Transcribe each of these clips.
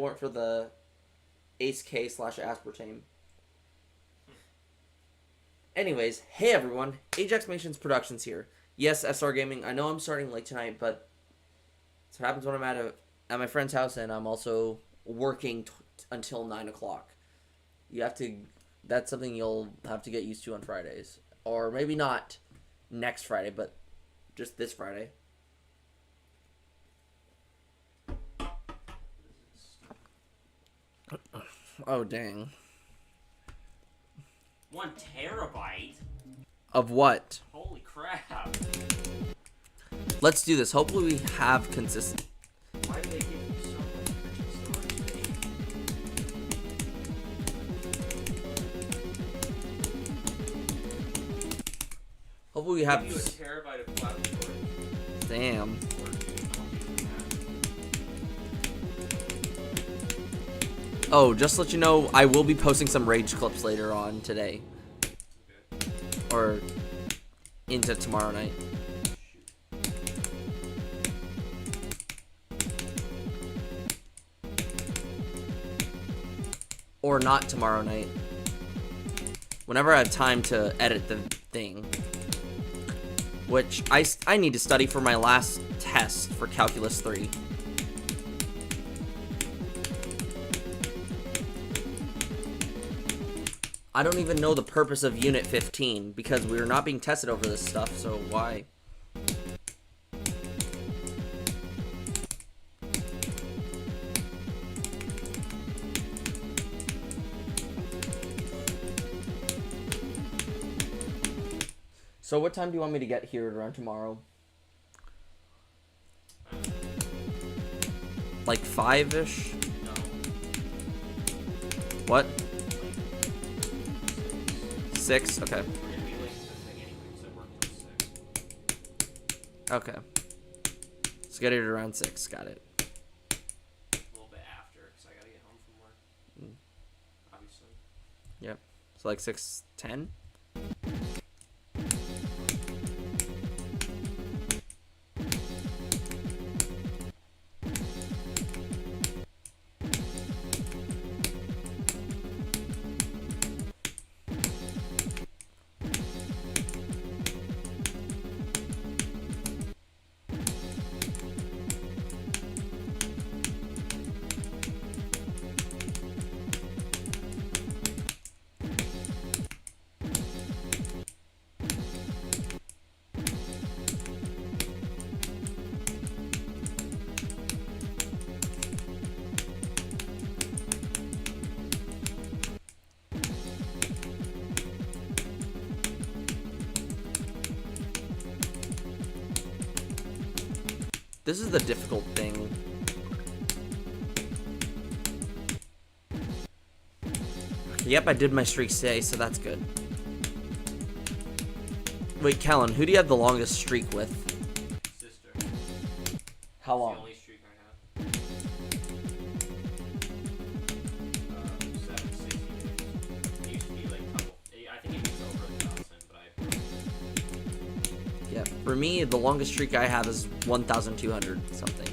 weren't for the Ace K / Aspartame. Anyways, hey everyone, Ajax Nations Productions here. Yes, SR Gaming. I know I'm starting late tonight, but that's what happens when I'm at my friend's house and I'm also working until 9 o'clock. That's something you'll have to get used to on Fridays. Or maybe not next Friday, but just this Friday. Oh, dang. 1 terabyte? Of what? Holy crap. Let's do this. Hopefully we have consistent. Why do they give you so much freaking storage space? Hopefully we have. Give you a terabyte of cloud storage. Damn. Oh, just to let you know, I will be posting some rage clips later on today. Okay. Or into tomorrow night. Or not tomorrow night. Whenever I have time to edit the thing. Which I need to study for my last test for Calculus 3. I don't even know the purpose of Unit 15 because we're not being tested over this stuff, so why? So what time do you want me to get here around tomorrow? Like 5-ish? No. What? Like 6? Okay. we're gonna be late to the thing anyway, because I work till 6. Okay. Let's get it around 6. Got it. A little bit after, because I gotta get home from work. Obviously. Yep. So like 6:10? This is the difficult thing. Yep, I did my streak today, so that's good. Wait, Callan, who do you have the longest streak with? Sister. How It's long? the only streak I have. 760 days. It used to be like I think it was over 1,000, but I broke it. Yeah, for me, the longest streak I have is 1,200 something.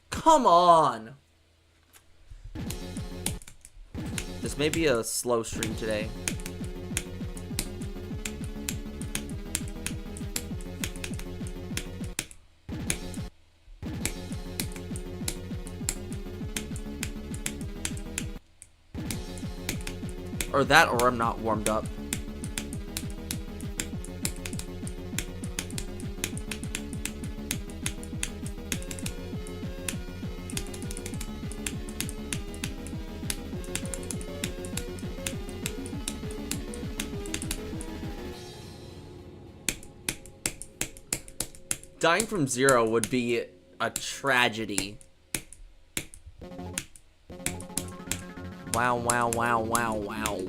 Come on! This may be a slow stream today. Or that, or I'm not warmed up. Dying from 0 would be a tragedy. Wow, wow, wow, wow, wow.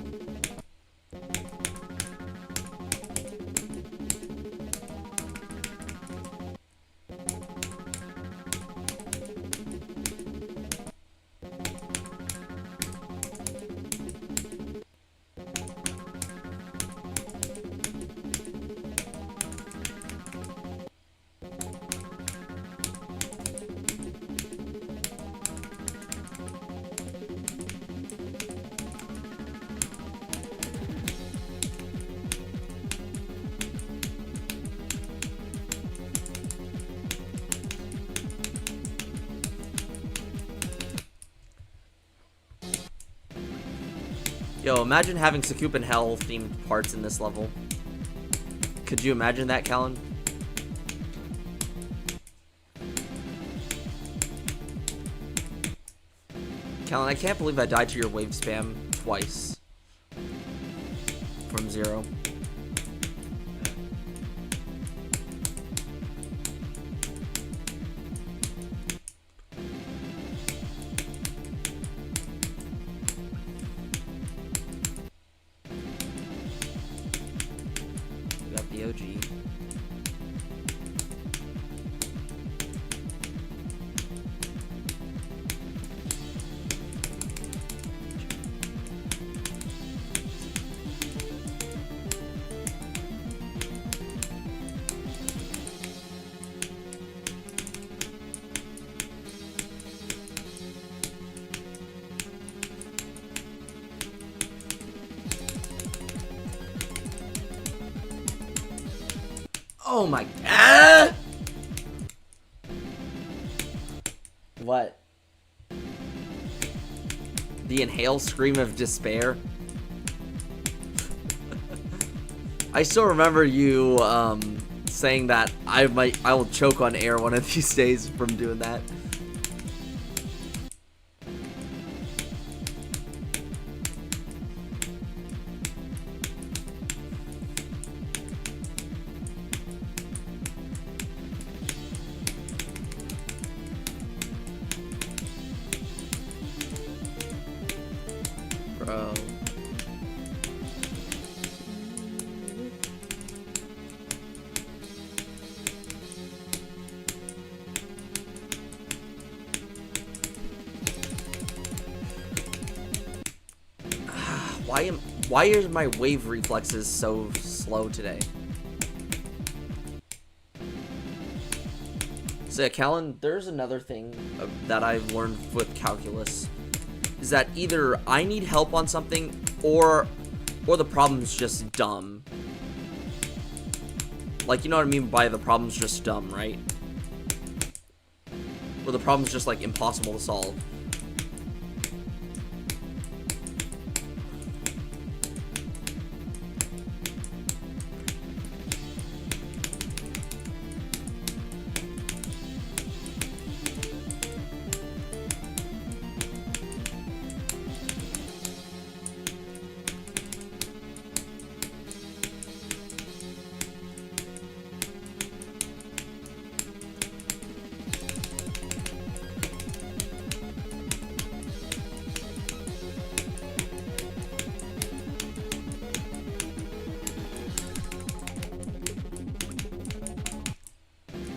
Yo, imagine having Sakup and Hell themed parts in this level. Could you imagine that, Callan? Callan, I can't believe I died to your wave spam twice. From 0. We got the OG. Oh my god! What? The inhale scream of despair? I still remember you saying that I will choke on air one of these days from doing that. Bro. Why are my wave reflexes so slow today? So yeah, Callan, there's another thing that I've learned with calculus. Is that either I need help on something or the problem's just dumb. Like, you know what I mean by the problem's just dumb, right? Or the problem's just like impossible to solve.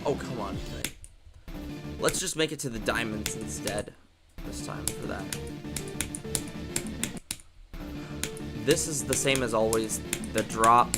Oh, come on, Knight. Let's just make it to the diamonds instead this time for that. This is the same as always. The drop.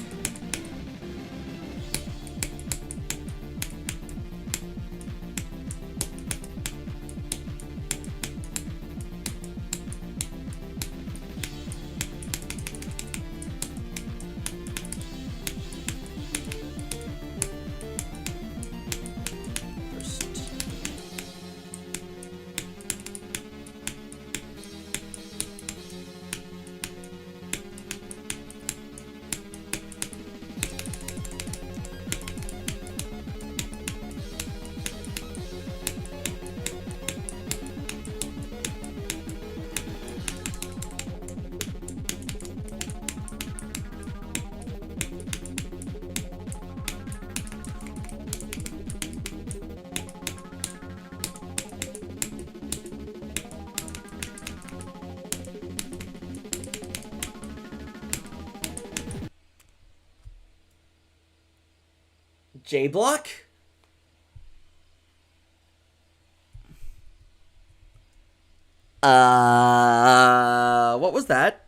J block? What was that?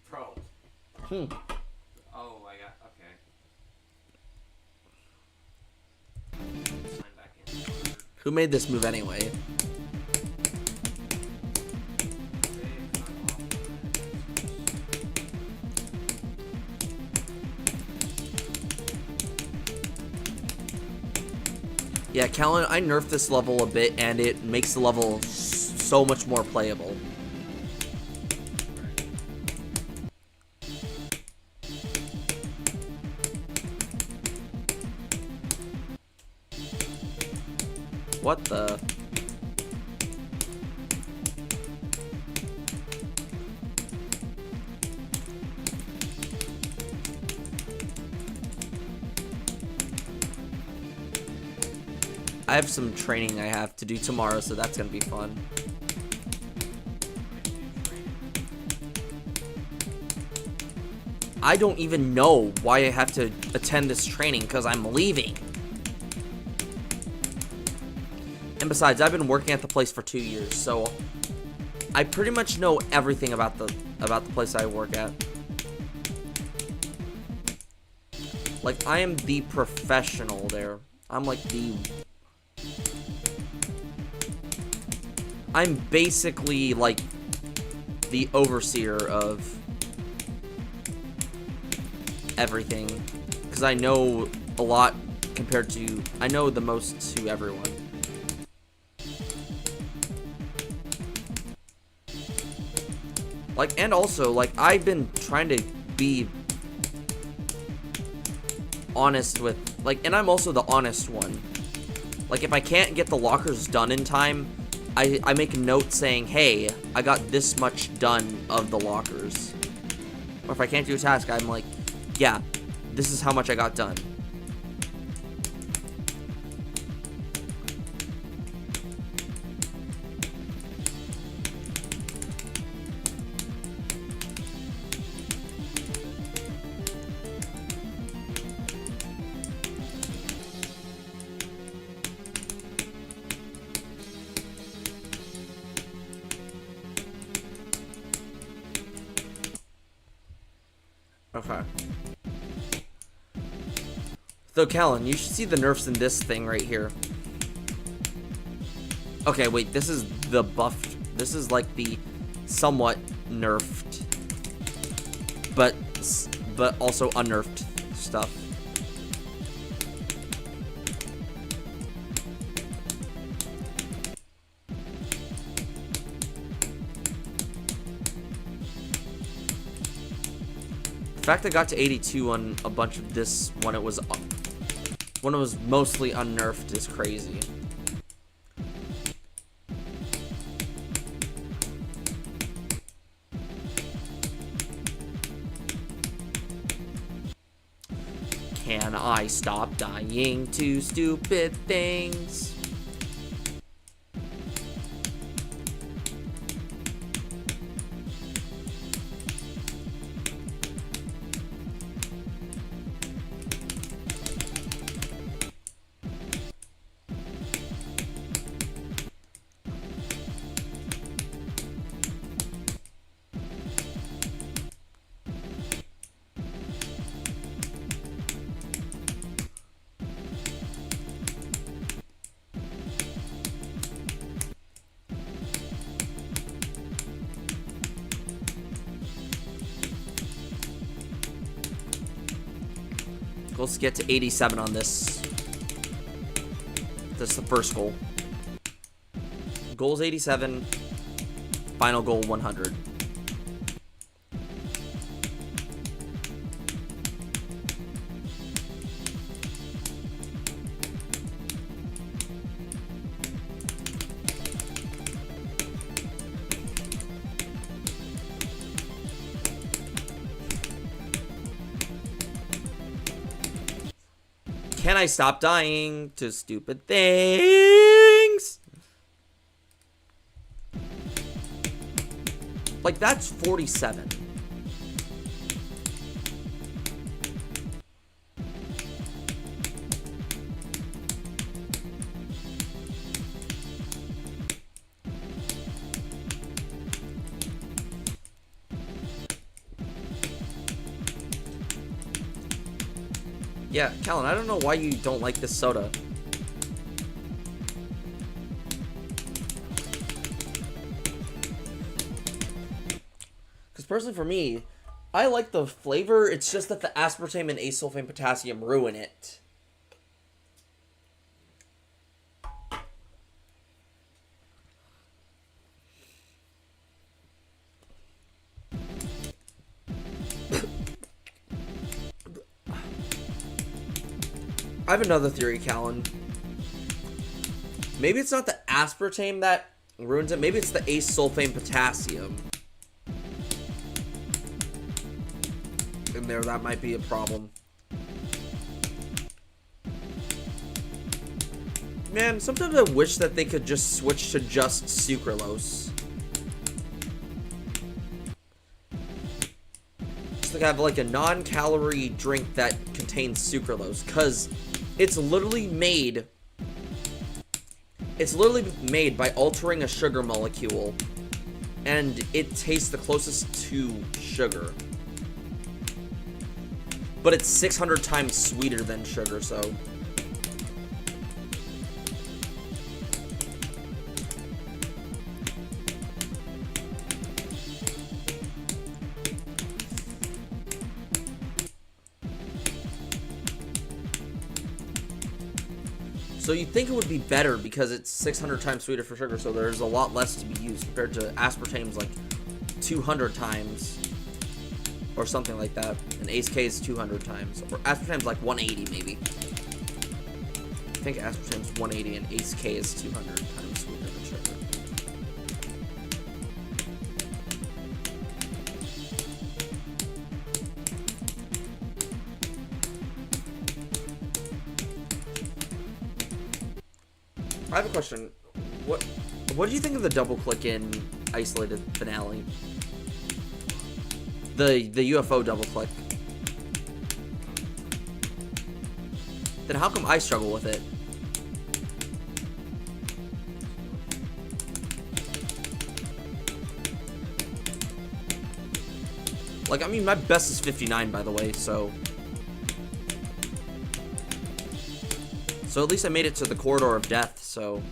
Bro. Hmm. Oh, I got, okay. Sign back in. Who made this move anyway? Yeah, Callan, I nerfed this level a bit, and it makes the level so much more playable. What the? I have some training I have to do tomorrow, so that's gonna be fun. I don't even know why I have to attend this training, because I'm leaving. And besides, I've been working at the place for 2 years, so I pretty much know everything about the place I work at. Like, I am the professional there. I'm like I'm basically like the overseer of everything, because I know a lot compared to, I know the most to everyone. Like, and also, like, I've been trying to be honest with, like, and I'm also the honest one. Like, if I can't get the lockers done in time, I make a note saying, hey, I got this much done of the lockers. Or if I can't do a task, I'm like, yeah, this is how much I got done. Okay. So, Callan, you should see the nerfs in this thing right here. Okay, wait, this is the buffed. This is like the somewhat nerfed, but also unnerfed stuff. The fact I got to 82 on a bunch of this when it was mostly unnerfed is crazy. Can I stop dying to stupid things? Let's get to 87 on this. That's the first goal. Goal's 87. Final goal 100. Can I stop dying to stupid things? Like, that's 47. Yeah, Callan, I don't know why you don't like this soda. Because personally for me, I like the flavor, it's just that the aspartame and asulfame potassium ruin it. I have another theory, Callan. Maybe it's not the aspartame that ruins it. Maybe it's the ace sulfame potassium. In there, that might be a problem. Man, sometimes I wish that they could just switch to just sucralose. Just to have like a non-calorie drink that contains sucralose, because it's literally made by altering a sugar molecule, and it tastes the closest to sugar. But it's 600 times sweeter than sugar, so... So you'd think it would be better because it's 600 times sweeter for sugar, so there's a lot less to be used compared to aspartame's like 200 times or something like that. And Ace K is 200 times, or aspartame's like 180 maybe. I think aspartame's 180 and Ace K is 200 times sweeter than sugar. I have a question. What do you think of the double click in Isolated Finale? The UFO double click. Then how come I struggle with it? Like, I mean, my best is 59, by the way, so... So at least I made it to the corridor of death, so...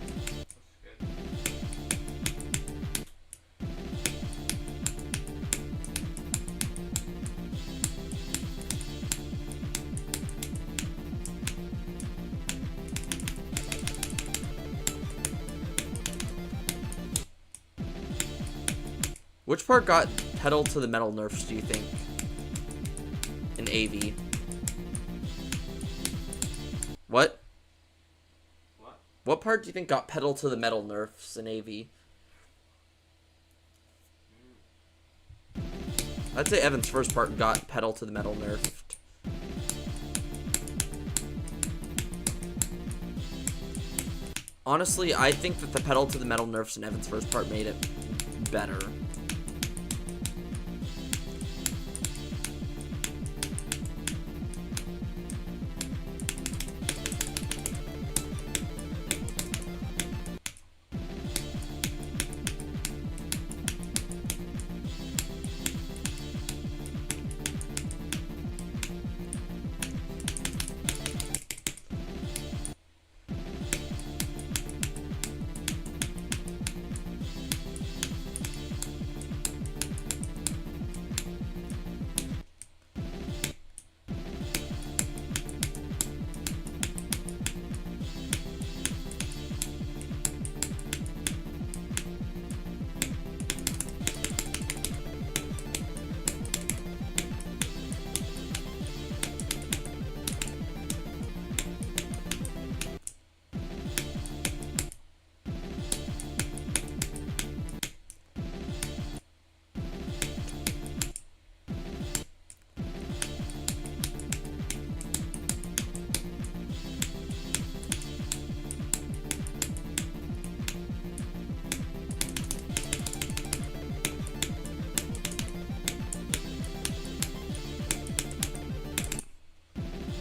Which part got pedal to the metal nerfs, do you think? In AV. What? What part do you think got pedal to the metal nerfs in AV? I'd say Evan's first part got pedal to the metal nerfed. Honestly, I think that the pedal to the metal nerfs in Evan's first part made it better.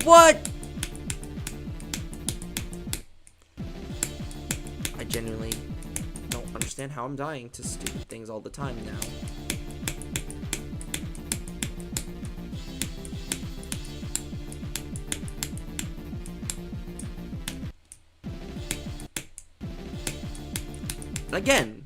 What? I genuinely don't understand how I'm dying to stupid things all the time now. Again.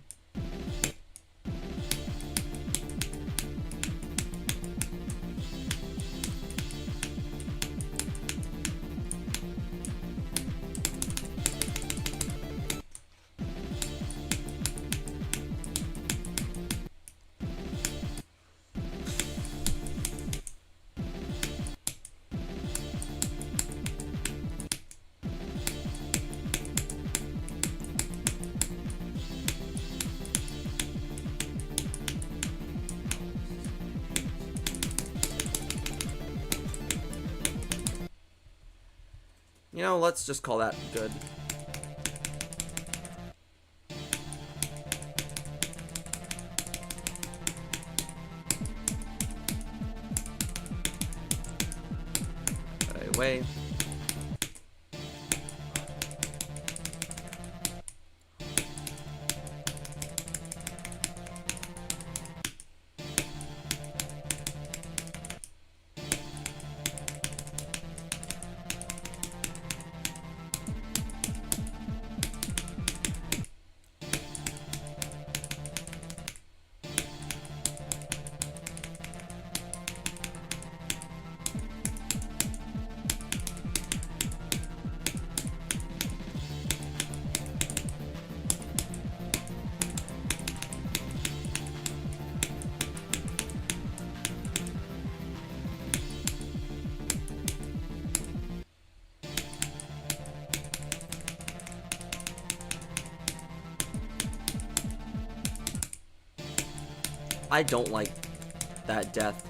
You know, let's just call that good. Away. I don't like that death.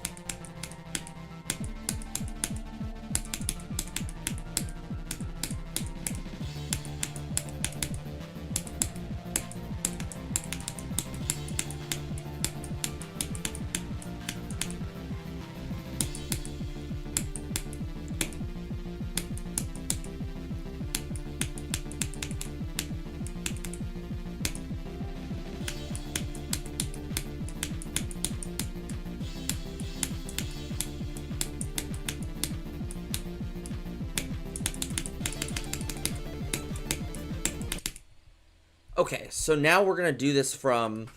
Okay, so now we're gonna do this from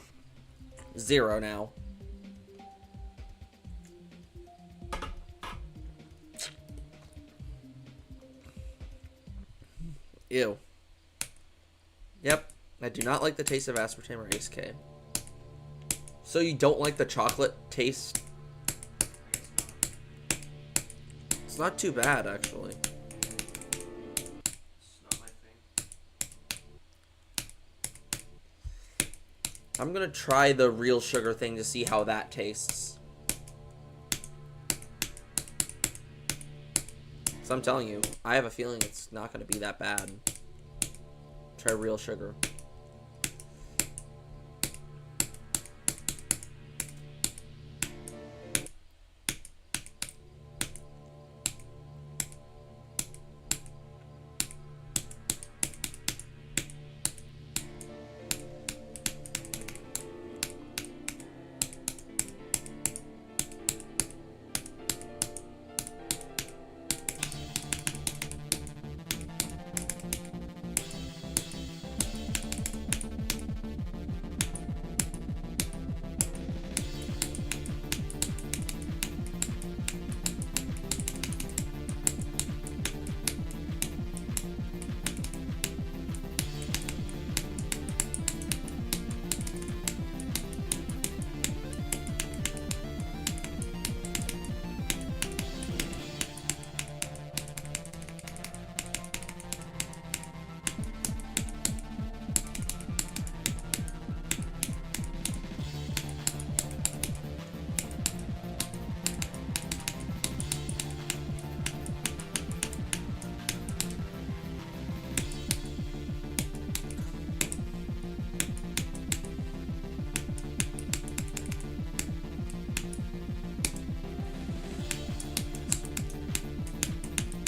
0 now. Ew. Yep, I do not like the taste of aspartame or Ace K. So you don't like the chocolate taste? It's not too bad, actually. It's not my thing. I'm gonna try the real sugar thing to see how that tastes. So I'm telling you, I have a feeling it's not gonna be that bad. Try real sugar.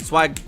Swag.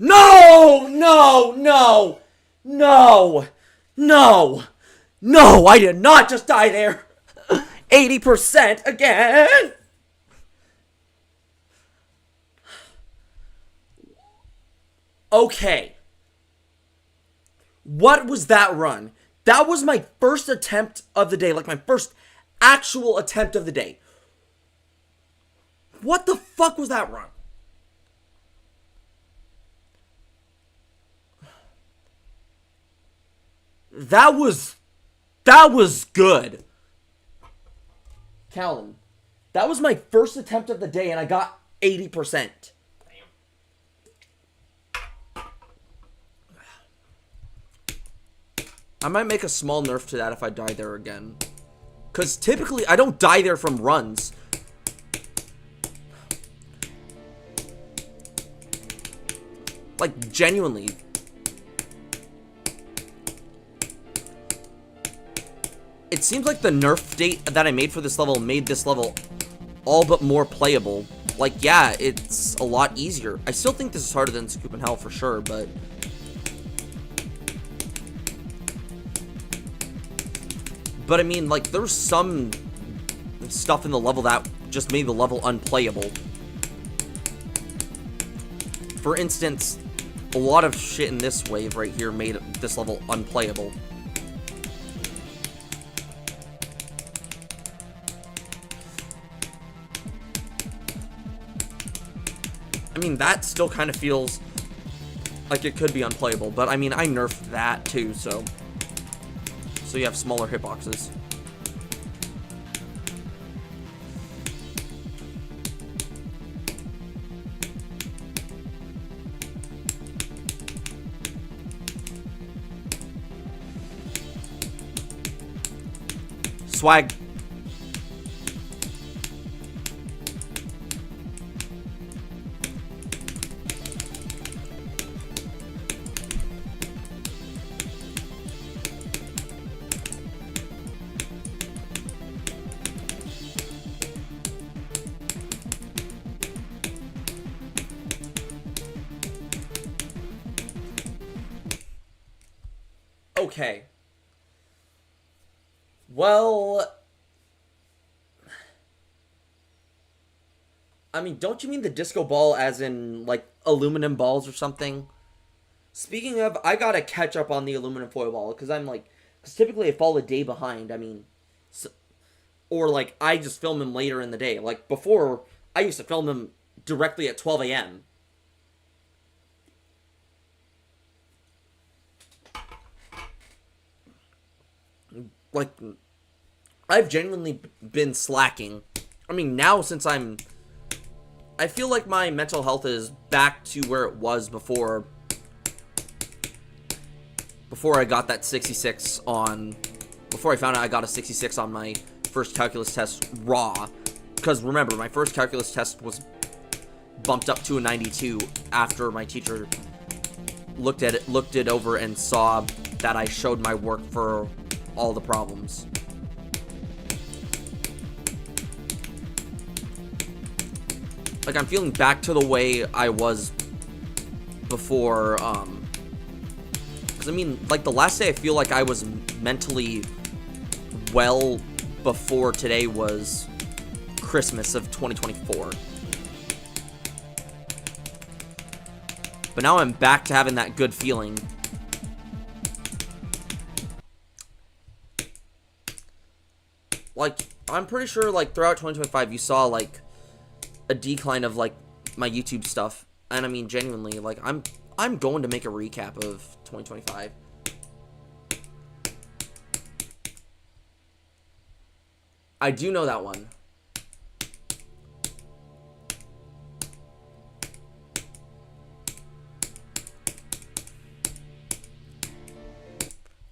No! No! No! No! No! No! I did not just die there! 80% again! Okay. What was that run? That was my first attempt of the day. Like, my first actual attempt of the day. What the fuck was that run? That was good. Callan, that was my first attempt of the day, and I got 80%. I might make a small nerf to that if I die there again. Because typically, I don't die there from runs. Like, genuinely. It seems like the nerf date that I made for this level made this level all but more playable. Like, yeah, it's a lot easier. I still think this is harder than Scoop and Hell for sure, but... But I mean, like, there's some stuff in the level that just made the level unplayable. For instance, a lot of shit in this wave right here made this level unplayable. I mean, that still kind of feels like it could be unplayable, but I mean, I nerfed that too, so you have smaller hitboxes. Swag. Okay. Well, I mean, don't you mean the disco ball as in, like, aluminum balls or something? Speaking of, I gotta catch up on the aluminum foil ball, because because typically I fall a day behind, I mean, or, like, I just film them later in the day. Like, before, I used to film them directly at 12 a.m. Like, I've genuinely been slacking. I mean, now since I feel like my mental health is back to where it was before I got that 66 on, before I found out I got a 66 on my first calculus test raw. Because remember, my first calculus test was bumped up to a 92 after my teacher looked it over and saw that I showed my work for all the problems. Like, I'm feeling back to the way I was before, because I mean, like, the last day I feel like I was mentally well before today was Christmas of 2024. But now I'm back to having that good feeling. Like, I'm pretty sure, like, throughout 2025, you saw, like, a decline of, like, my YouTube stuff. And I mean, genuinely, like, I'm going to make a recap of 2025. I do know that one.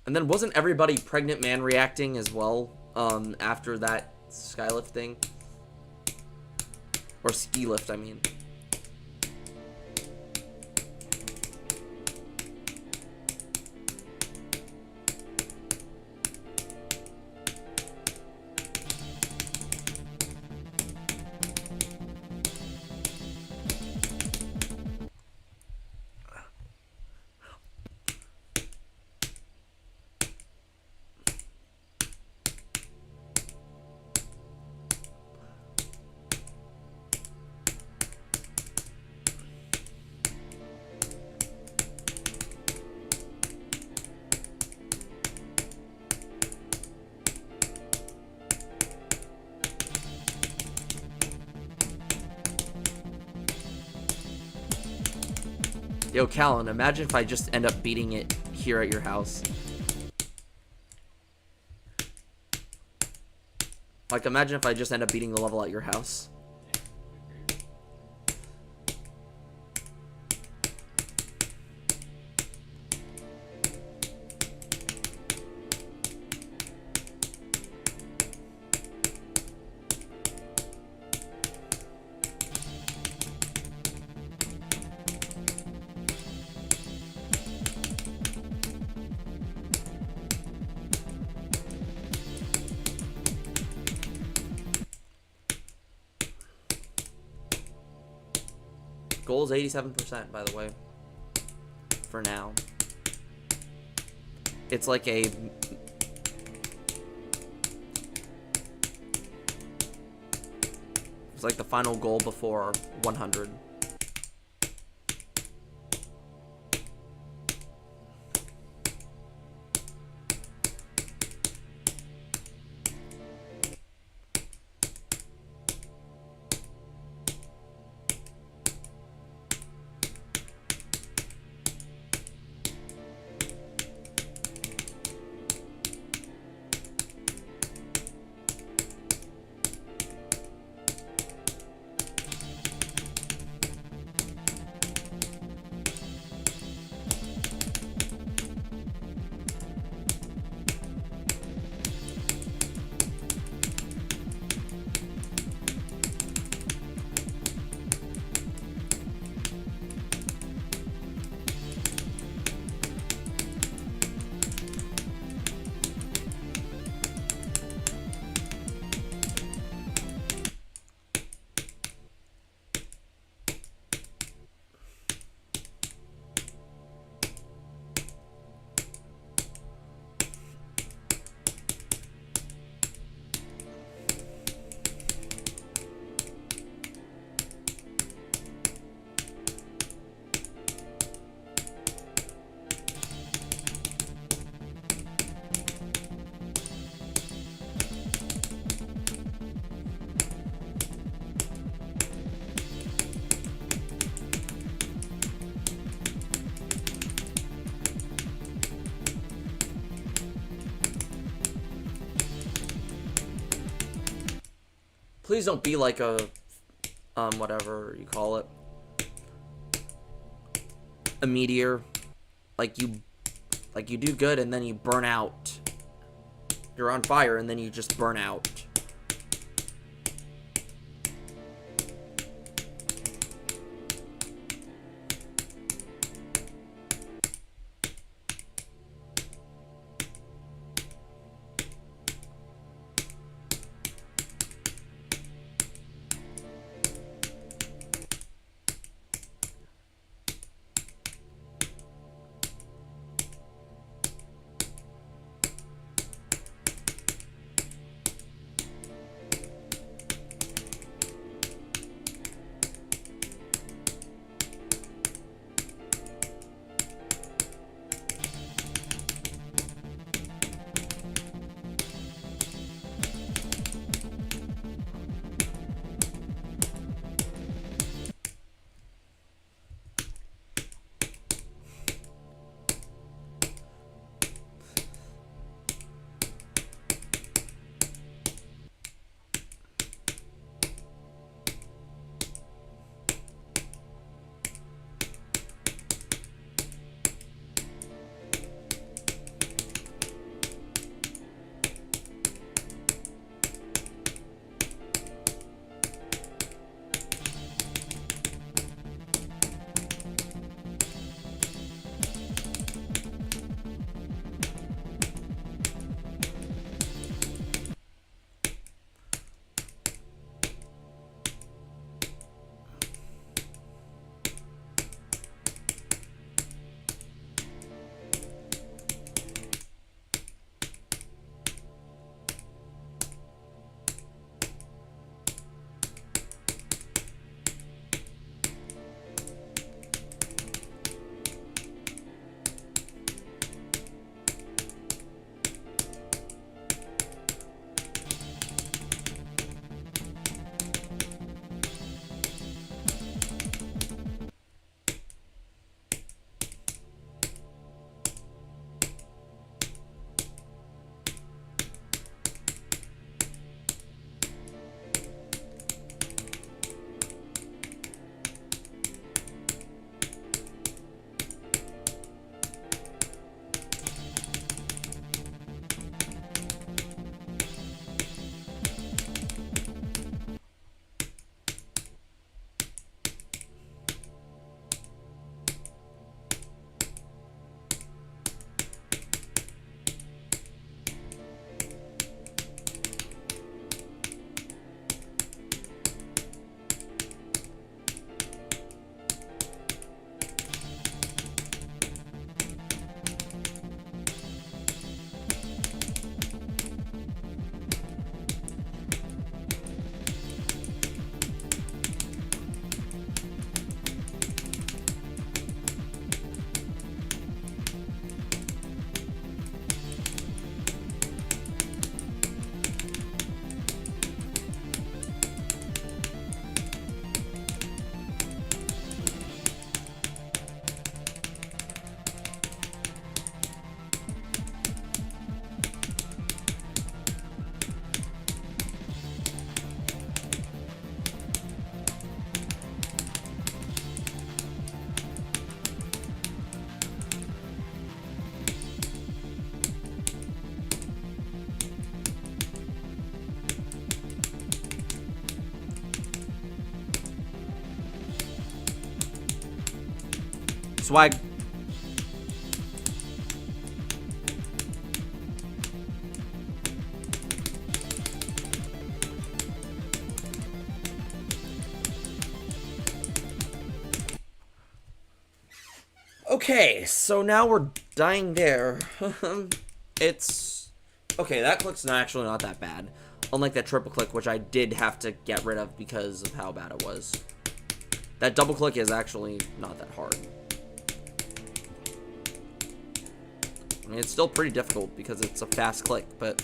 And then wasn't everybody Pregnant Man reacting as well, after that Skylift thing? Or ski lift, I mean. Yo, Callan, imagine if I just end up beating it here at your house. Like, imagine if I just end up beating the level at your house. Goal is 87%, by the way. For now. It's like a... It's like the final goal before 100. Please don't be like a, whatever you call it. A meteor. Like you do good and then you burn out. You're on fire and then you just burn out. Swag. Okay, so now we're dying there. It's... Okay, that click's actually not that bad. Unlike that triple click, which I did have to get rid of because of how bad it was. That double click is actually not that hard. I mean, it's still pretty difficult because it's a fast click, but...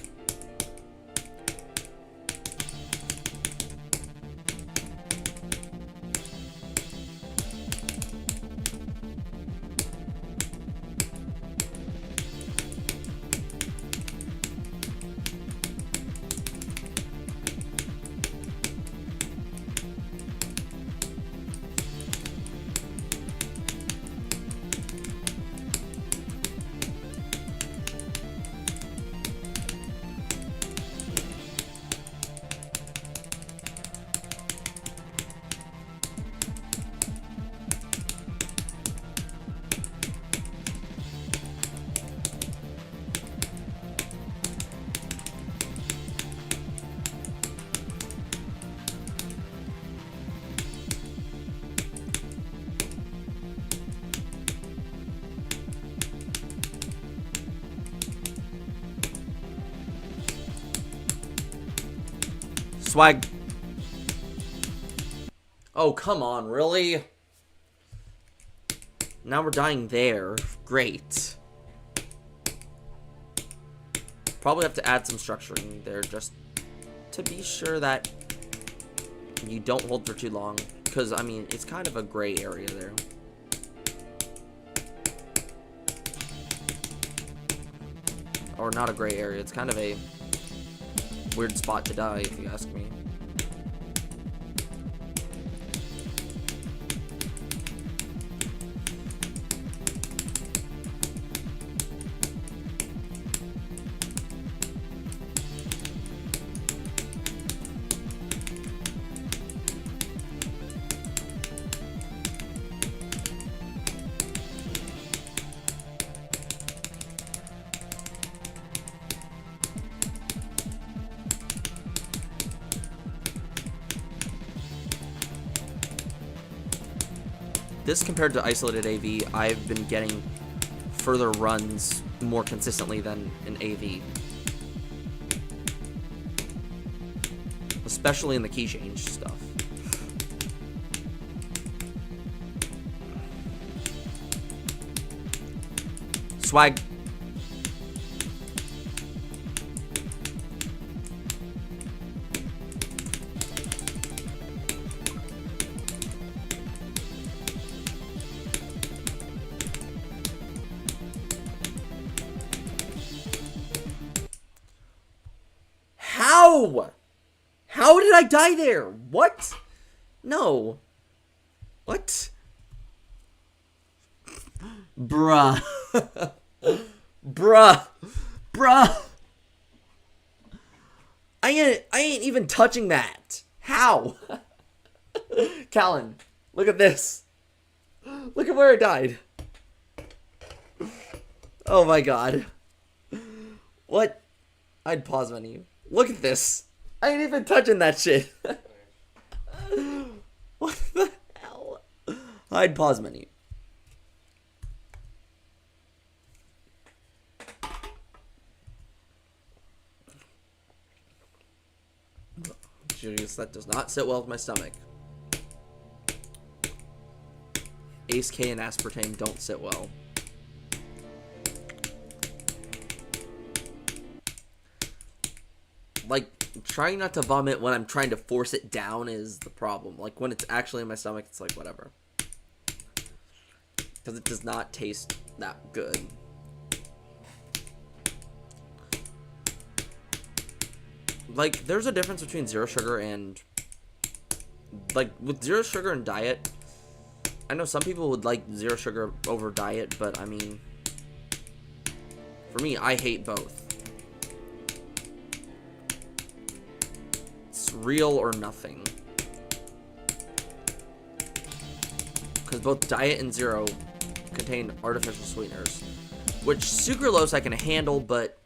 Swag. Oh, come on, really? Now we're dying there. Great. Probably have to add some structuring there just to be sure that you don't hold for too long. Because, I mean, it's kind of a gray area there. Or not a gray area, it's kind of a weird spot to die, if you ask me. This compared to isolated AV, I've been getting further runs more consistently than in AV. Especially in the key change stuff. Swag. How? How did I die there? What? No. What? Bruh. Bruh. Bruh. I ain't even touching that. How? Callan, look at this. Look at where I died. Oh my god. What? I'd pause menu. Look at this. I ain't even touching that shit. What the hell? Hide pause menu. Jeez, that does not sit well with my stomach. Ace K and aspartame don't sit well. Like, trying not to vomit when I'm trying to force it down is the problem. Like, when it's actually in my stomach, it's like, whatever. Because it does not taste that good. Like, there's a difference between zero sugar and... Like, with zero sugar and diet, I know some people would like zero sugar over diet, but, I mean... For me, I hate both. Real or nothing, because both diet and zero contain artificial sweeteners, which sucralose I can handle, but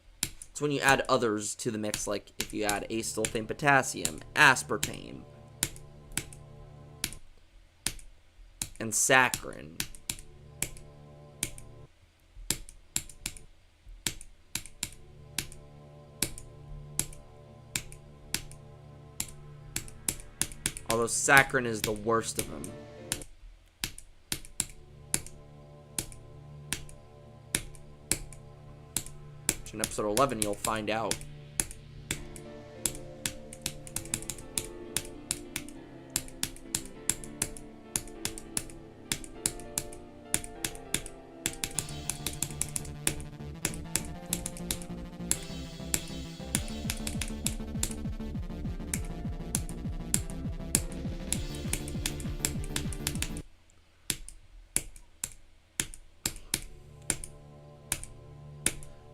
it's when you add others to the mix, like if you add acetylene potassium, aspartame, and saccharin. Although saccharin is the worst of them. In episode 11, you'll find out.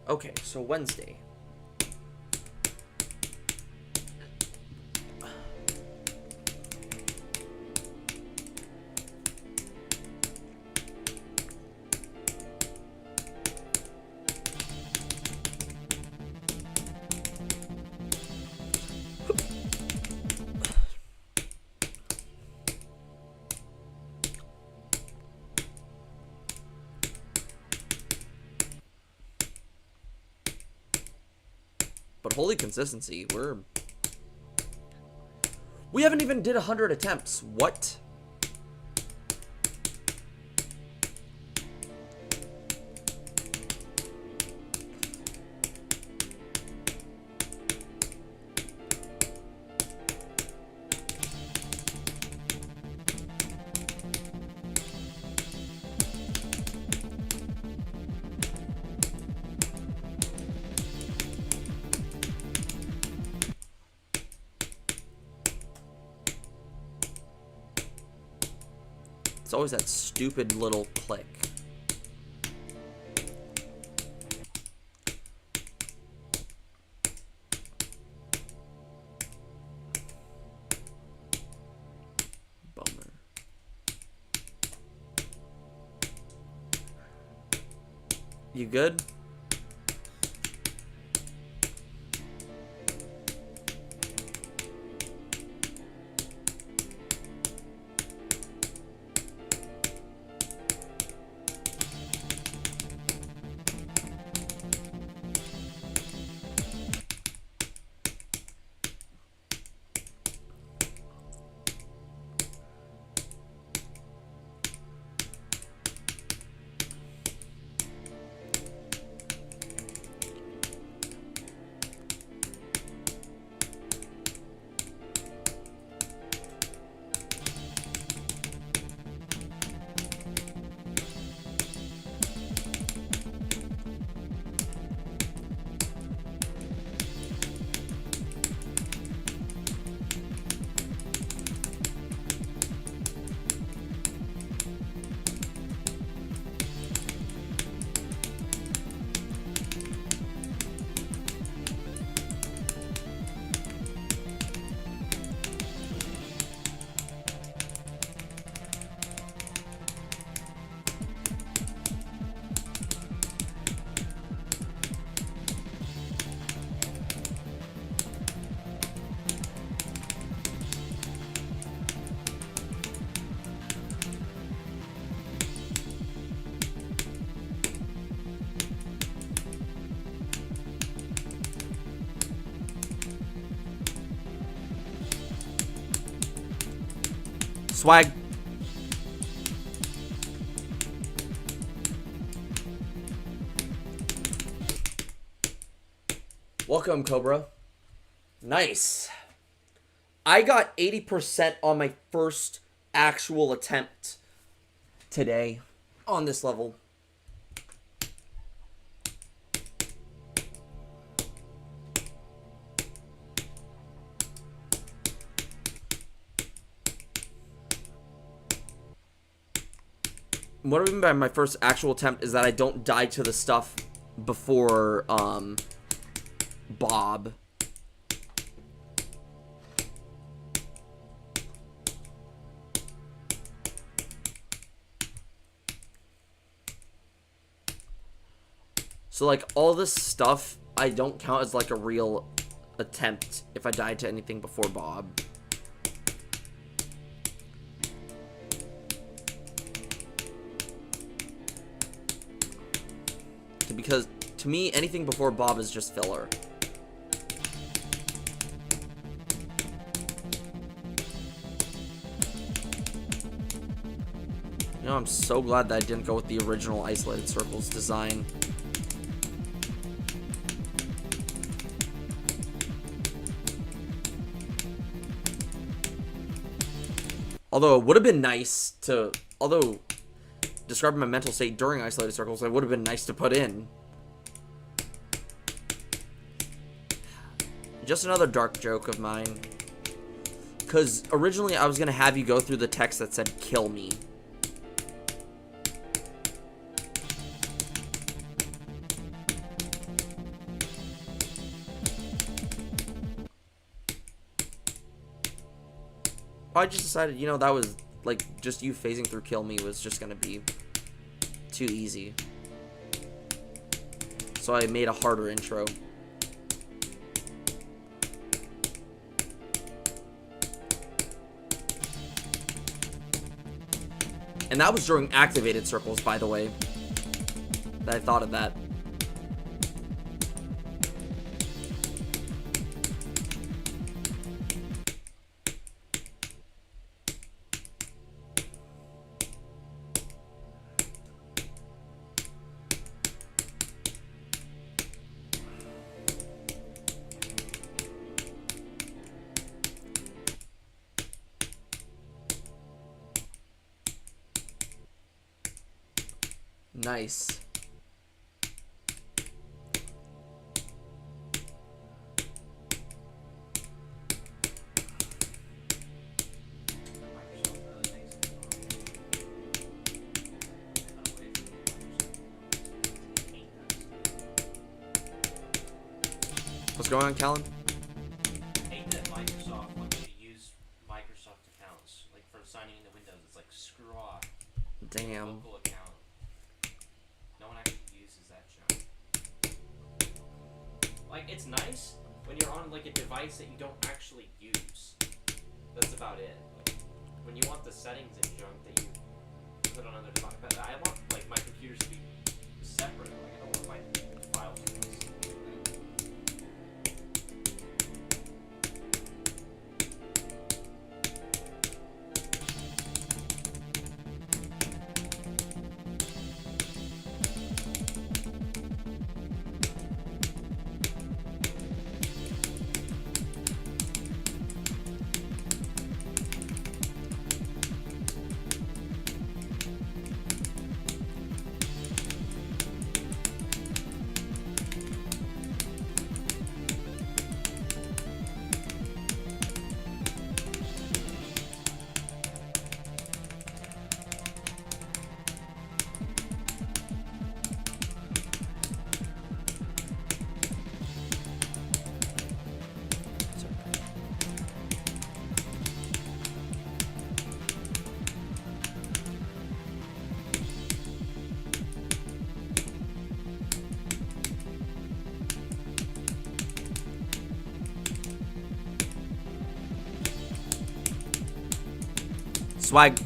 Okay, so Wednesday. But holy consistency, we haven't even did 100 attempts. What? It's always that stupid little click. Bummer. You good? Swag. Welcome, Cobra. Nice. I got 80% on my first actual attempt today on this level. What I mean by my first actual attempt is that I don't die to the stuff before Bob. So, like, all this stuff, I don't count as, like, a real attempt if I died to anything before Bob. Because, to me, anything before Bob is just filler. You know, I'm so glad that I didn't go with the original Isolated Circles design. Although, it would have been nice to... Although, describing my mental state during Isolated Circles, it would have been nice to put in. Just another dark joke of mine. Because originally I was going to have you go through the text that said, kill me. I just decided, you know, that was, like, just you phasing through kill me was just going to be too easy. So I made a harder intro. And that was during activated circles, by the way, that I thought of that. Nice. What's going on, Callan? I hate that Microsoft wants you to use Microsoft accounts. Like for signing into Windows, it's like screw off. Damn. Local account. No one actually uses that junk. Like it's nice when you're on like a device that you don't actually use. That's about it. When you want the settings and junk that you put on other devices. But I want like my computers to be separate. Like I don't want my files to be Swag.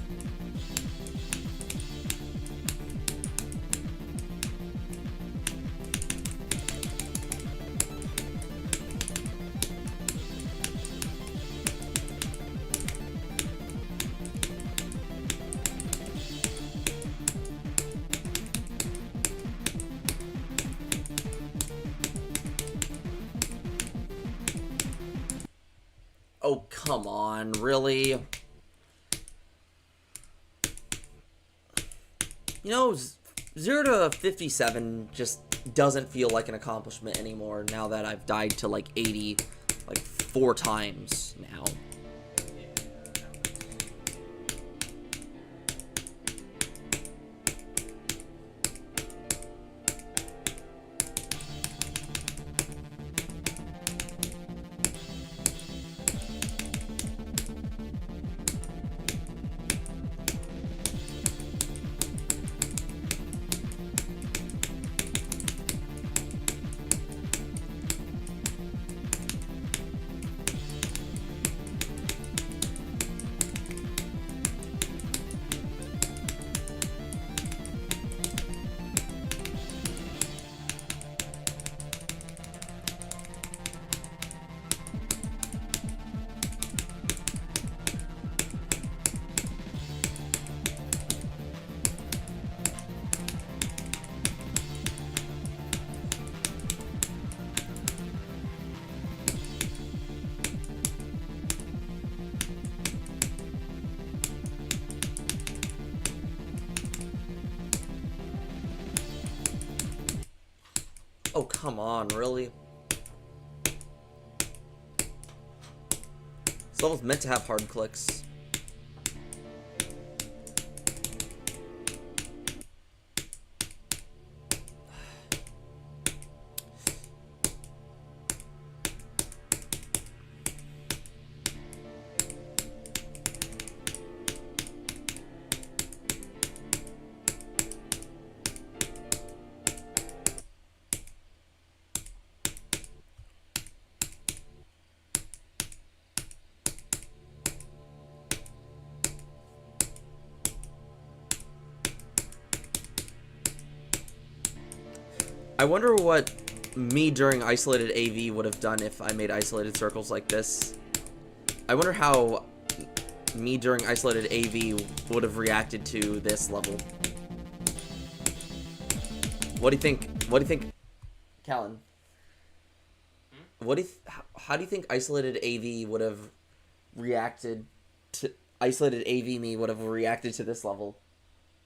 Oh, come on, really? You know, 0 to 57 just doesn't feel like an accomplishment anymore now that I've died to like 80 like 4 times now. Oh, come on, really? This level's meant to have hard clicks. I wonder what me during isolated AV would have done if I made isolated circles like this. I wonder how me during isolated AV would have reacted to this level. What do you think? What do you think, Callan? What do you how do you think isolated AV would have reacted to isolated AV me would have reacted to this level?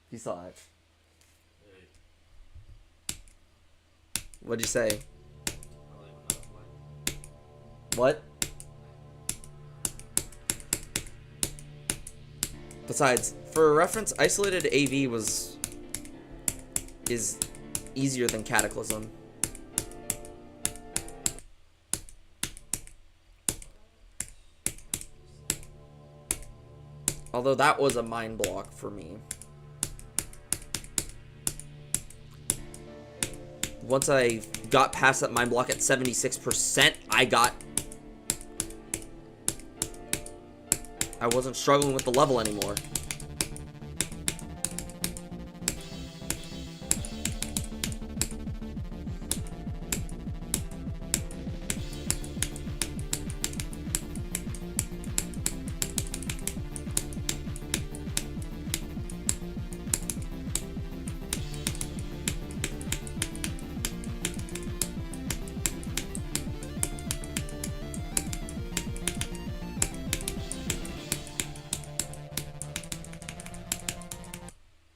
If you saw it. What'd you say? What? Besides, for reference, isolated AV is easier than Cataclysm. Although that was a mind block for me. Once I got past that mind block at 76%, I wasn't struggling with the level anymore.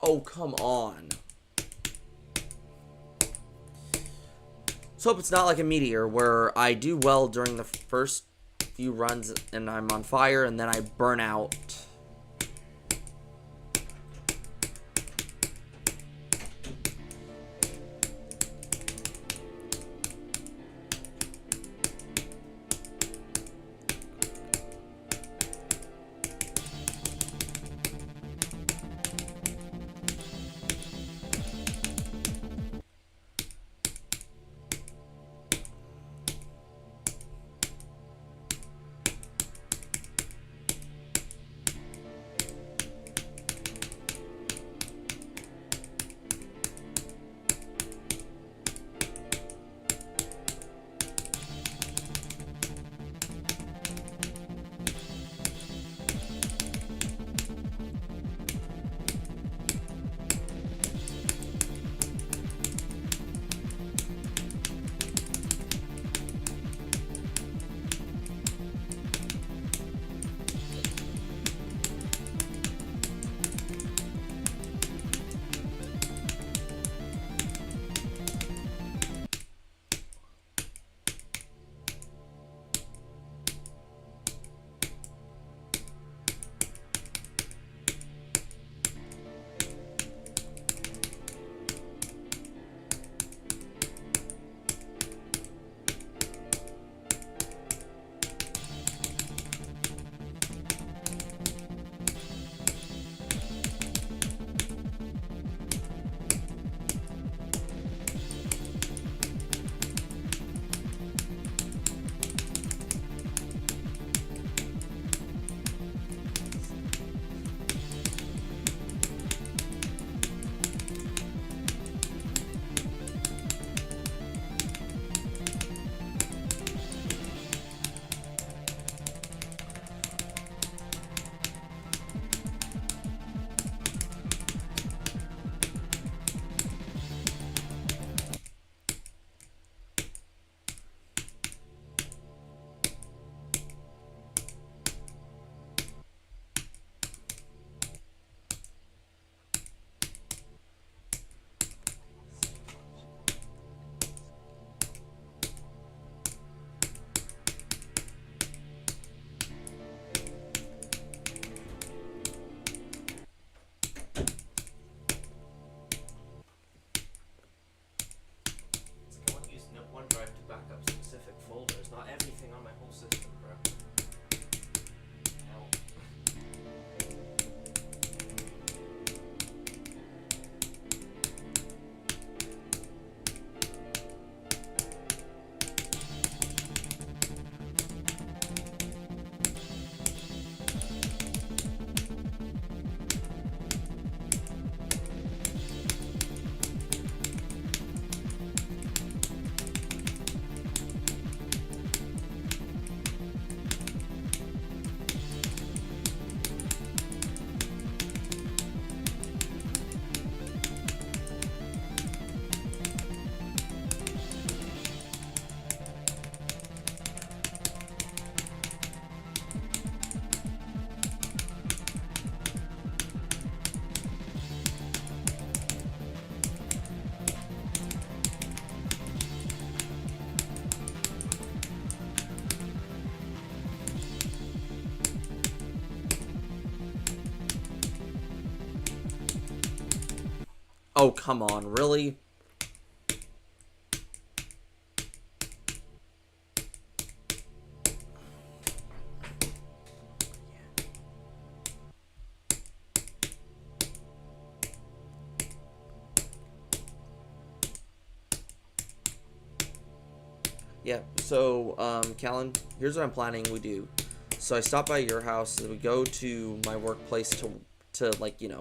Oh, come on. So hope it's not like a meteor where I do well during the first few runs and I'm on fire and then I burn out. Oh, come on, really? Yeah, so, Callan, here's what I'm planning we do. So I stop by your house, and we go to my workplace to like, you know,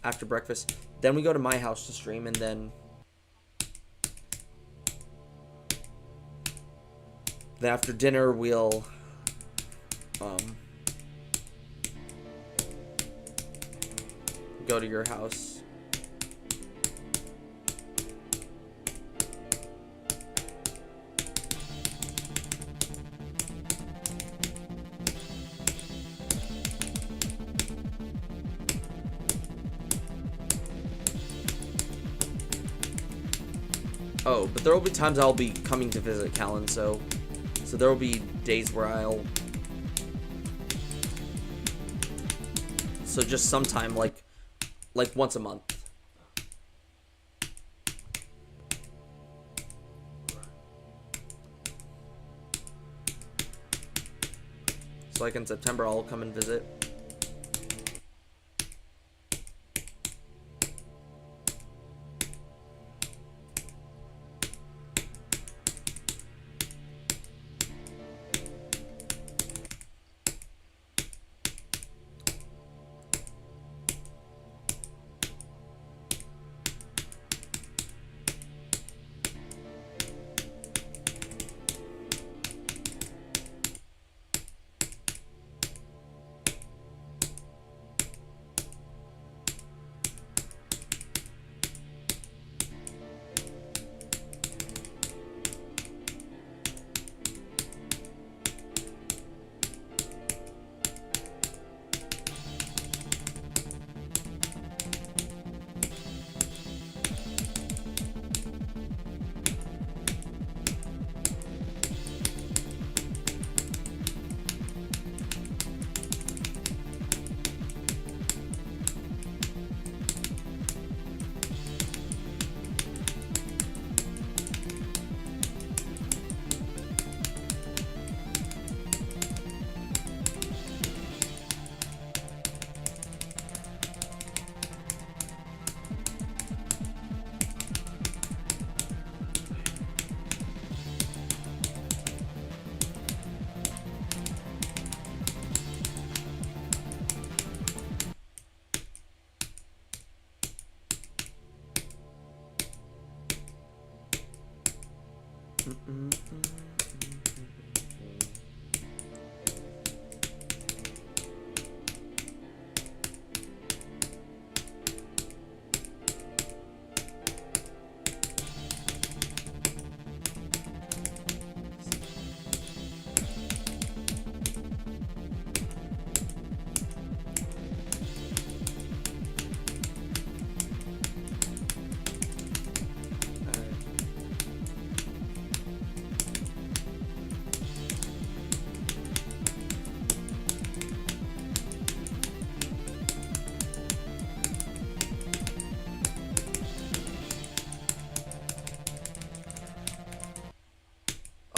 after breakfast. Then we go to my house to stream, and then after dinner, we'll, um, go to your house. Oh, but there will be times I'll be coming to visit Callan, so there will be days where I'll, so just sometime like once a month. So like in September I'll come and visit.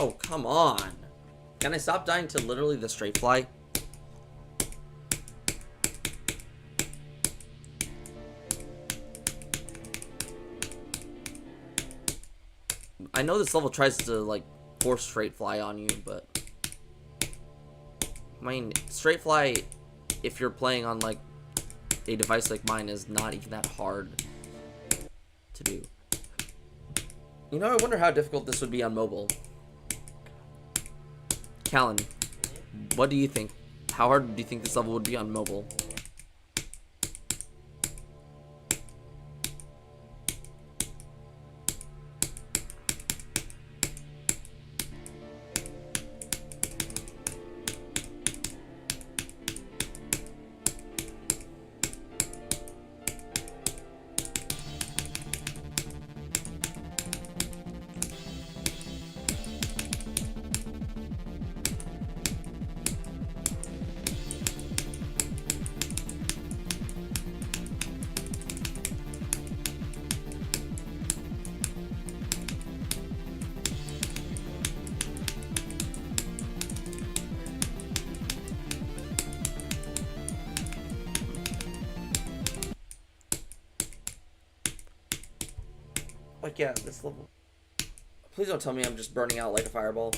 Oh, come on. Can I stop dying to literally the straight fly? I know this level tries to, like, force straight fly on you, but I mean, straight fly, if you're playing on, like, a device like mine, is not even that hard to do. You know, I wonder how difficult this would be on mobile. Callan, what do you think? How hard do you think this level would be on mobile? Like, yeah, this level. Please don't tell me I'm just burning out like a fireball.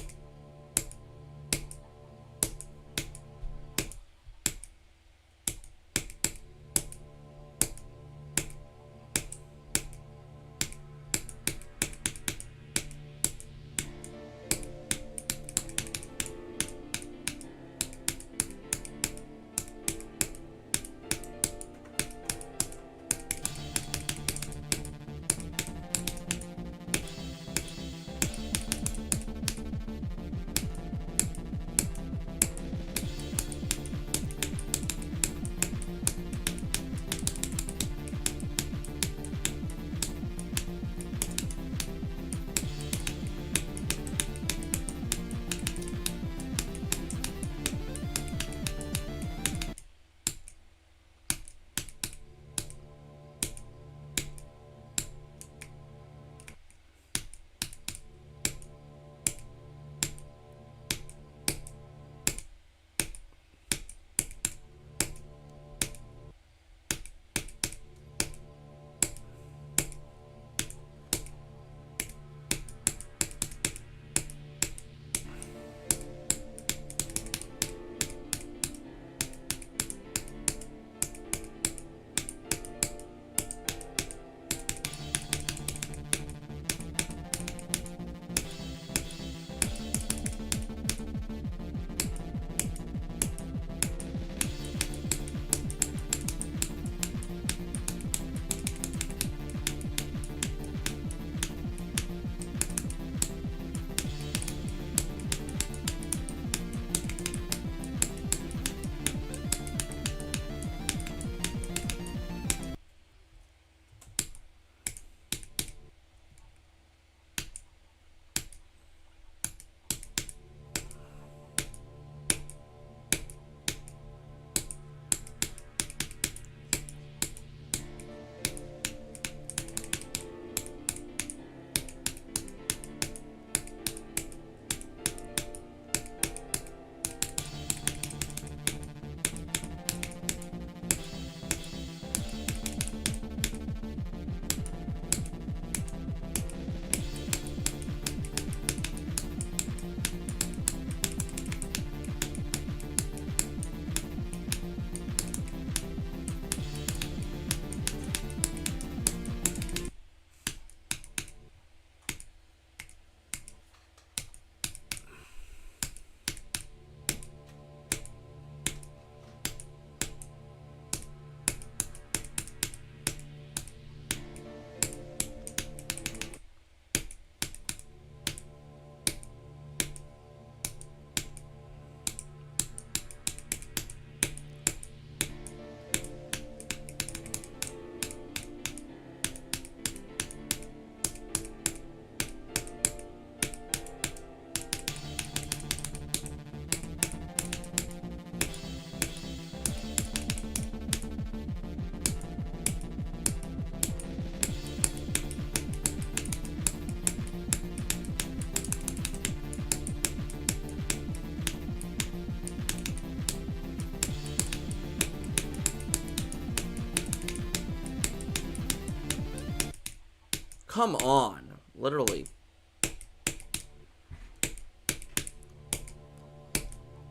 Come on. Literally.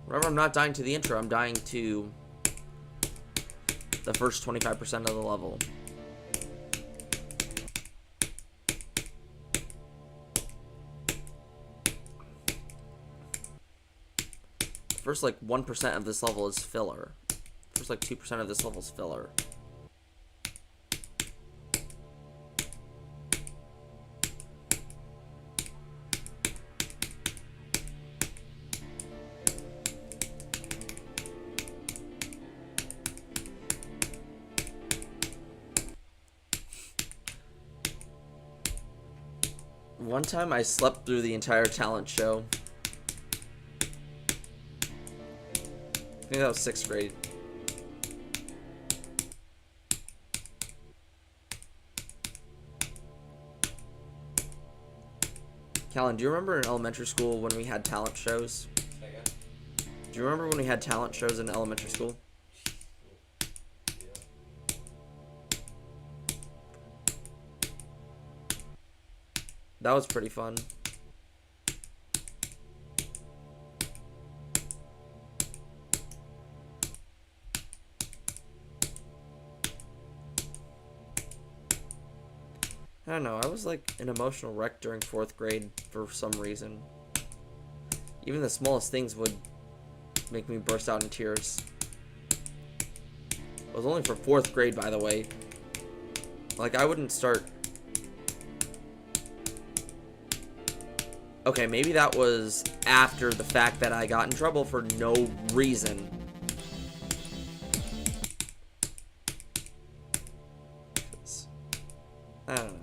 Whenever I'm not dying to the intro, I'm dying to the first 25% of the level. First, like, 1% of this level is filler. First, like, 2% of this level is filler. One time I slept through the entire talent show. I think that was 6th grade. Callan, do you remember in elementary school when we had talent shows? Do you remember when we had talent shows in elementary school? That was pretty fun. I don't know, I was like an emotional wreck during 4th grade for some reason. Even the smallest things would make me burst out in tears. It was only for 4th grade, by the way. Like, I wouldn't start... Okay, maybe that was after the fact that I got in trouble for no reason. I don't know.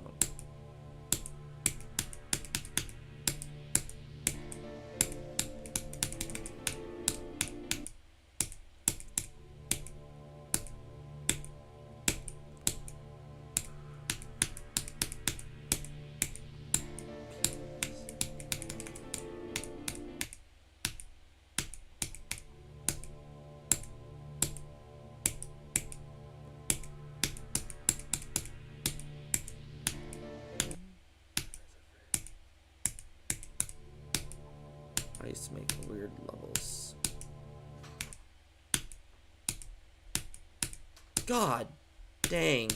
I used to make weird levels. God dang.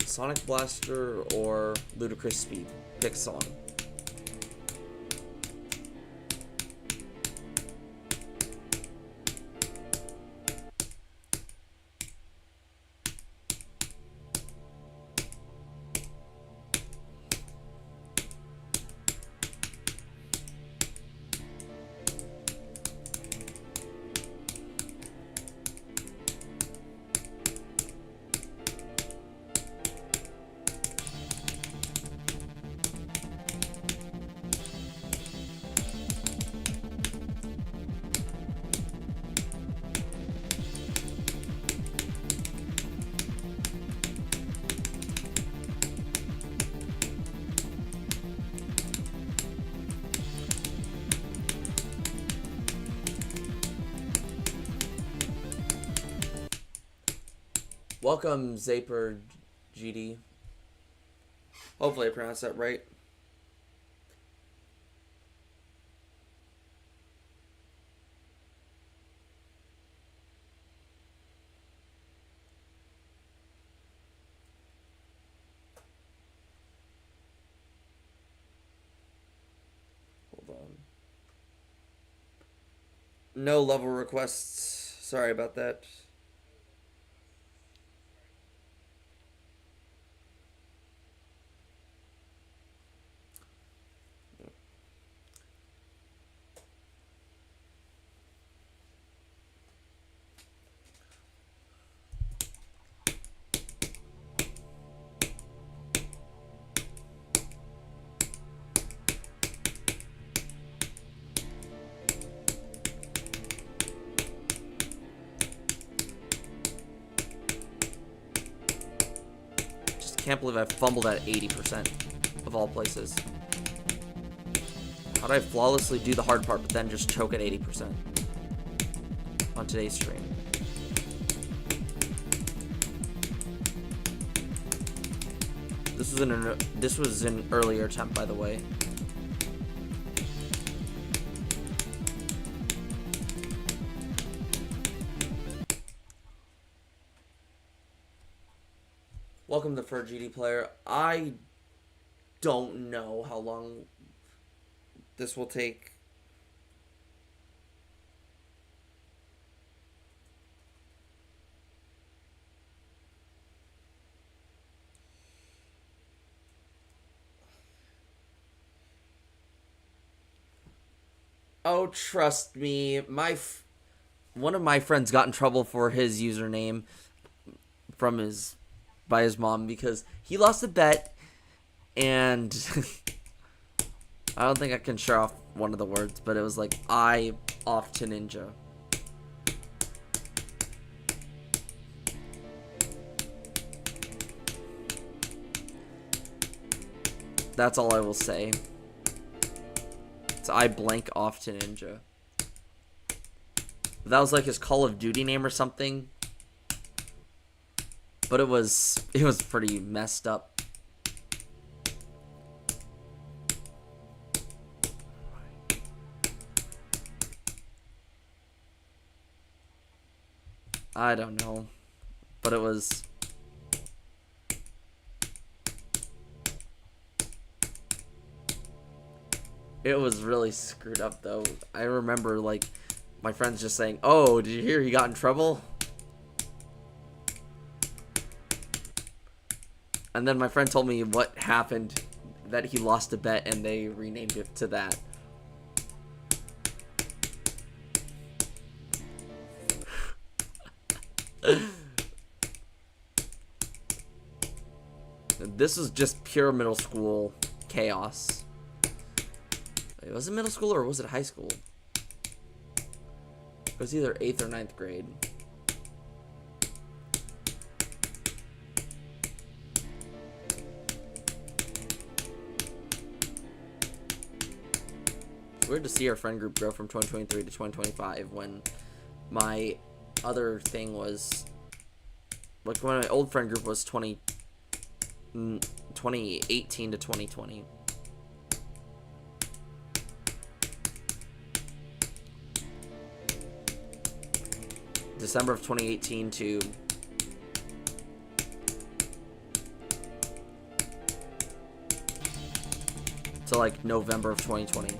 Sonic Blaster or Ludicrous Speed? Pick song. Welcome, Zaper GD. Hopefully I pronounced that right. Hold on. No level requests. Sorry about that. Can't believe I fumbled at 80% of all places. How'd I flawlessly do the hard part but then just choke at 80% on today's stream? This was an earlier attempt, by the way. Welcome to Fur GD Player. I don't know how long this will take. Oh, trust me, one of my friends got in trouble for his username from by his mom because he lost a bet, and I don't think I can share off one of the words, but it was like, I off to Ninja. That's all I will say. So I blank off to Ninja. That was like his Call of Duty name or something. But it was pretty messed up. I don't know. But it was really screwed up though. I remember like my friends just saying, "Oh, did you hear he got in trouble?" And then my friend told me what happened, that he lost a bet and they renamed it to that. This was just pure middle school chaos. Wait, was it middle school or was it high school? It was either 8th or 9th grade. It's weird to see our friend group grow from 2023 to 2025 when my other thing was, like, when my old friend group was 2018 to 2020. December of 2018 to like November of 2020.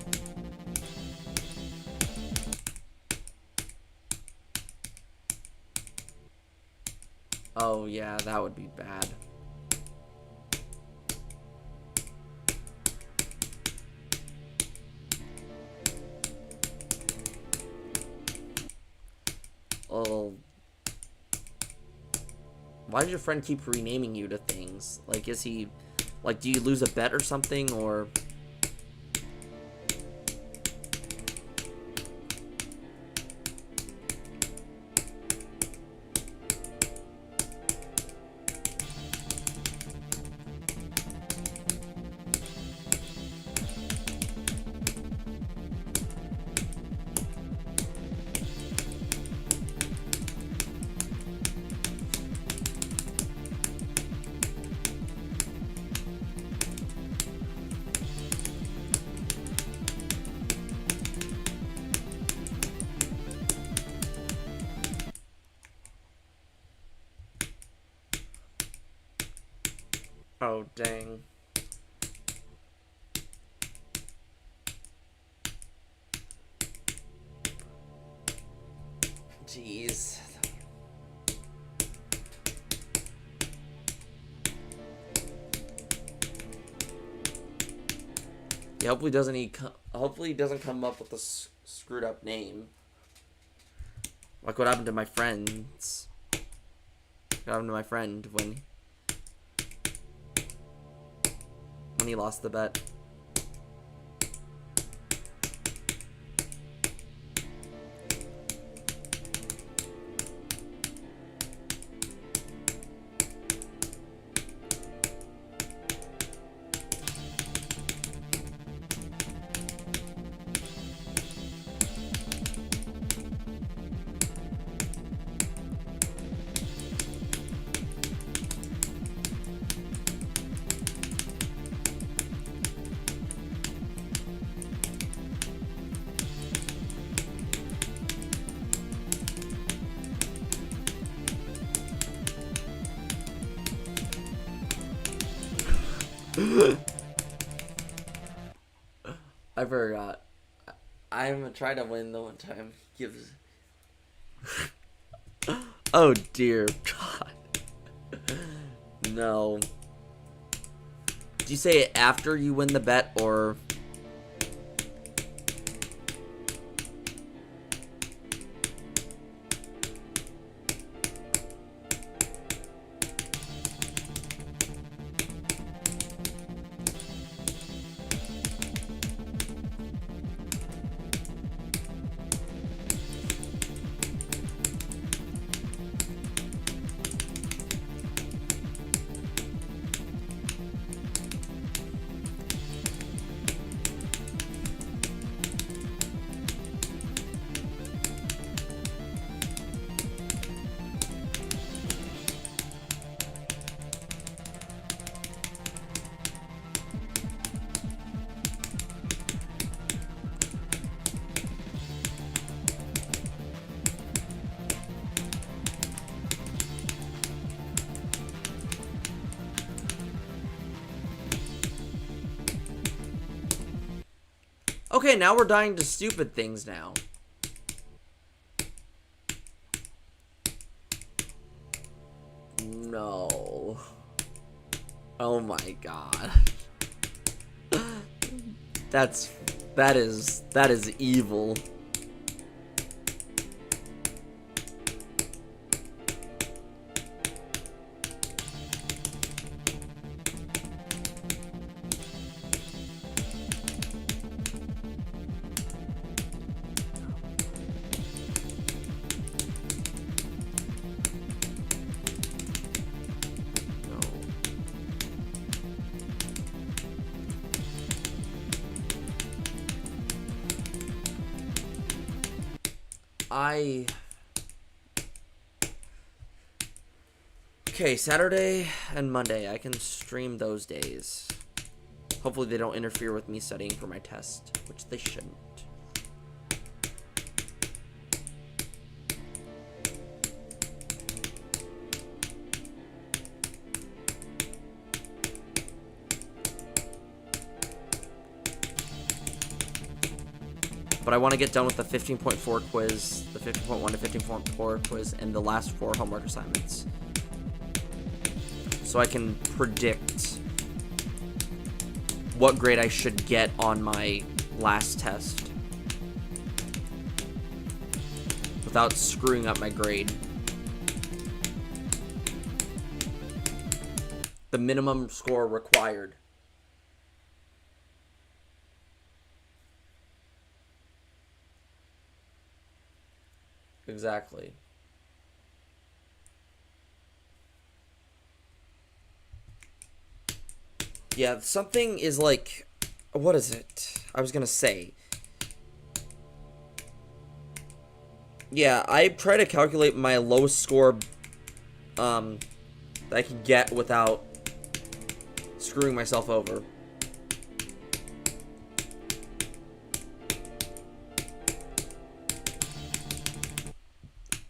Oh yeah, that would be bad. Oh, why does your friend keep renaming you to things? Like, is he, like, do you lose a bet or something, or? Oh, dang. Jeez. Yeah, hopefully he doesn't come up with a screwed up name. Like what happened to my friends. What happened to my friend when he lost the bet. I forgot. I'm gonna try to win the one time. Gives. Oh dear God. No. Do you say it after you win the bet or? Okay, now we're dying to stupid things now. No. Oh my god. That is evil. Okay, Saturday and Monday, I can stream those days. Hopefully they don't interfere with me studying for my test, which they shouldn't. But I want to get done with the 15.4 quiz, the 15.1 to 15.4 quiz, and the last 4 homework assignments. So I can predict what grade I should get on my last test without screwing up my grade. The minimum score required. Exactly. Yeah, something is like, what is it? I was gonna say. Yeah, I try to calculate my lowest score that I can get without screwing myself over.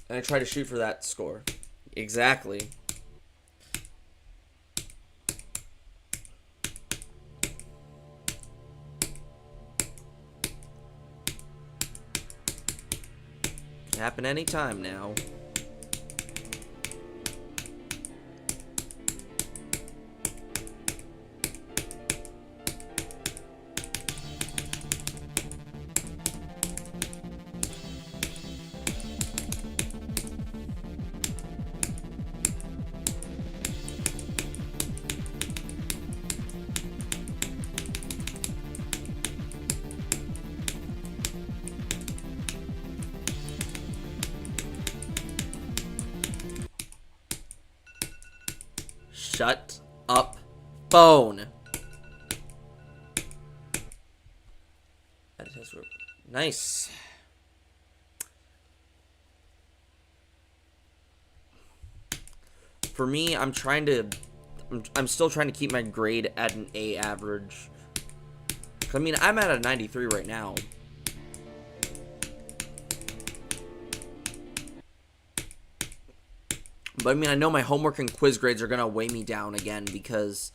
And I try to shoot for that score. Exactly. Can happen anytime now. Shut up, phone. Nice. For me, I'm still trying to keep my grade at an A average. I mean, I'm at a 93 right now. But I mean, I know my homework and quiz grades are going to weigh me down again because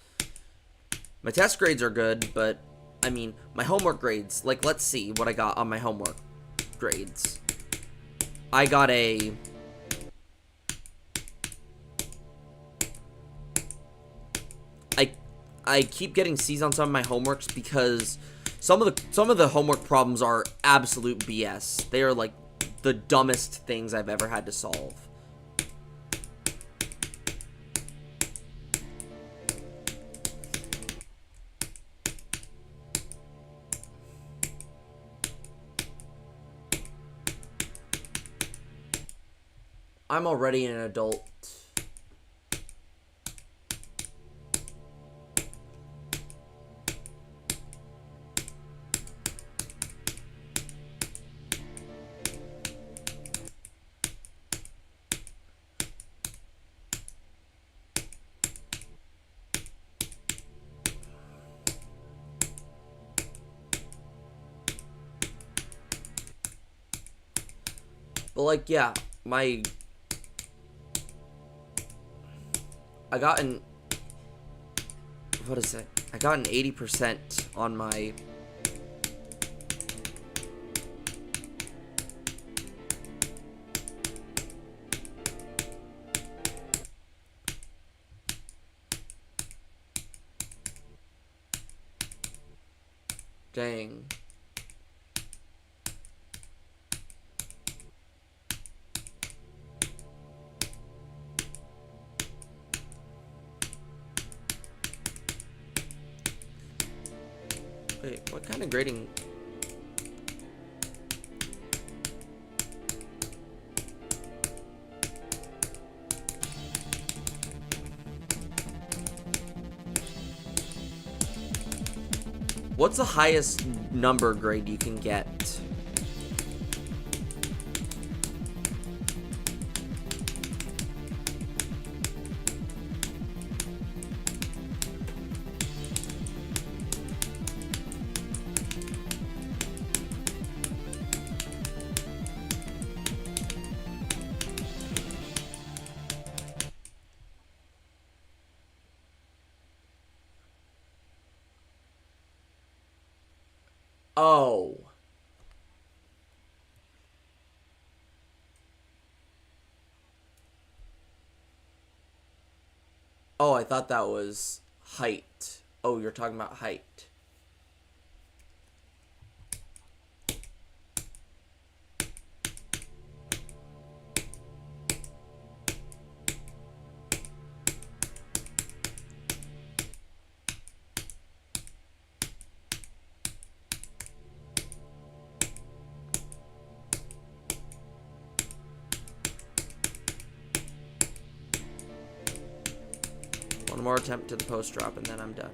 my test grades are good, but I mean, my homework grades, like, let's see what I got on my homework grades. I got a... I keep getting C's on some of my homeworks because some of the homework problems are absolute BS. They are like the dumbest things I've ever had to solve. I'm already an adult. But like, yeah, I got an, what is it? I got an 80% on my Dang. Wait, what kind of grading? What's the highest number grade you can get? Oh. Oh, I thought that was height. Oh, you're talking about height. One more attempt to the post drop and then I'm done.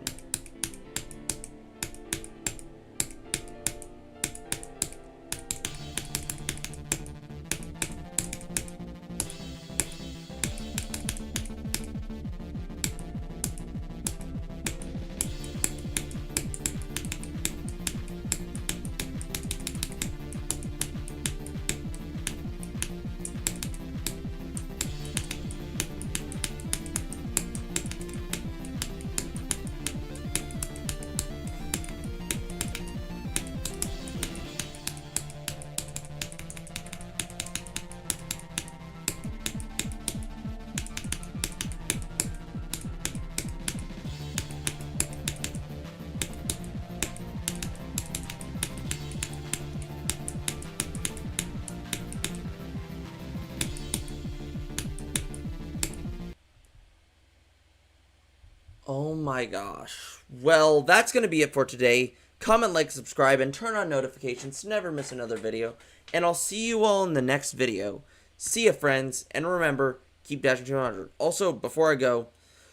Oh my gosh. Well, that's going to be it for today. Comment, like, subscribe, and turn on notifications to never miss another video. And I'll see you all in the next video. See ya, friends. And remember, keep dashing 200. Also, before I go,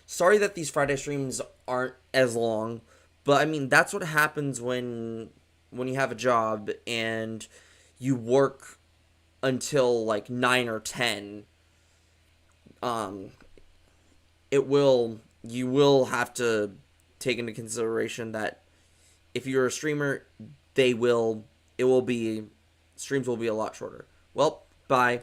sorry that these Friday streams aren't as long. But, I mean, that's what happens when you have a job and you work until, like, 9 or 10. You will have to take into consideration that if you're a streamer, streams will be a lot shorter. Well, bye.